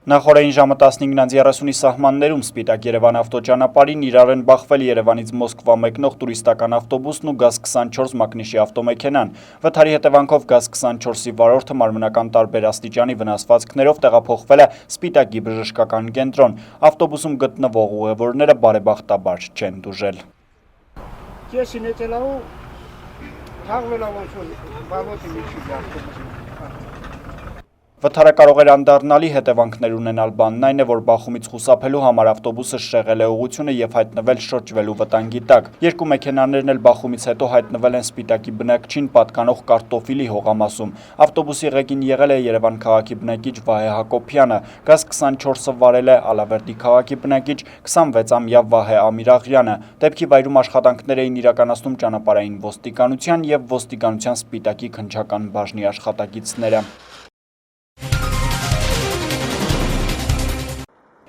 Նախորդին ժամը 15:30-ի սահմաններում Սպիտակ Երևան ավտոճանապարհին իրար են բախվել Երևանից Մոսկվա մեկնող տուրիստական ավտոբուսն ու ԳԱԶ-24 մակնիշի ավտոմեքենան։ Վթարի հետևանքով ԳԱԶ-24-ի վարորդը մարմնական տարբեր աստիճանի վնասվածքներով տեղափոխվել է Սպիտակի բժշկական կենտրոն։ Ավտոբուսում գտնվող ուղևորները բարեբախտաբար չեն տուժել։ Վթարը կարող էր անդառնալի հետևանքներ ունենալ, բանն այն է, որ բախումից խուսափելու համար ավտոբուսը շեղել է ուղղությունը եւ հայտնվել շրջվելու վտանգի տակ։ Երկու մեքենաներն էլ բախումից հետո հայտնվել են Սպիտակի բնակչին պատկանող կարտոֆիլի հողամասում։ Ավտոբուսի ղեկին եղել է Երևան քաղաքի բնակիչ Վահե Հակոբյանը, ԳԱԶ-24-ը վարել է Ալավերդի քաղաքի բնակիչ 26-ամյա Վահե Ամիրաղյանը։ Դեպքի վայրում աշխատանքներ էին իրականացնում ճանապարհային ոստիկանության եւ ոստիկանության Սպիտակի քննչական բաժնի աշխատակիցները։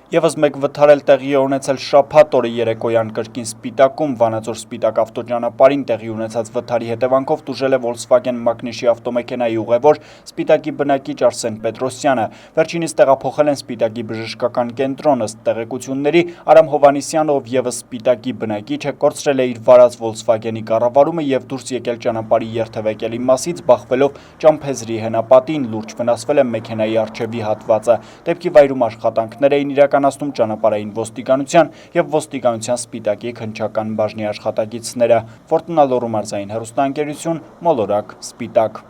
Եվս մեկ վթար էլ տեղի է ունեցել շաբաթ օրը երեկոյան կրկին Սպիտակում, Վանաձոր-Սպիտակ ավտոճանապարհին տեղի ունեցած վթարի հետևանքով տուժել է Volkswagen մակնիշի ավտոմեքենայի ուղևոր Սպիտակի բնակիչ Արսեն Պետրոսյանը։ Վերջինիս տեղափոխել են Սպիտակի բժշկական կենտրոն, ըստ տեղեկությունների Արամ Հովհաննիսյանը, ով եւս Սպիտակի բնակիչ է, կորցրել է իր վարած Volkswagen-ի կառավարումը եւ դուրս եկել ճանապարհի երթևեկելի մասից, բախվելով ճամփեզրի հենապատին, լուրջ վնասվել է մեքենայի առջևի հատվածը։ Դեպքի վայրում աշխատանքներ էին իրականացնում ճանապարհային ոստիկանության եւ ոստիկանության Սպիտակի քննչական բաժնի աշխատակիցները։ Ֆորտունա լոռու մարզային հեռուստաընկերություն, Մոլորակ, Սպիտակ։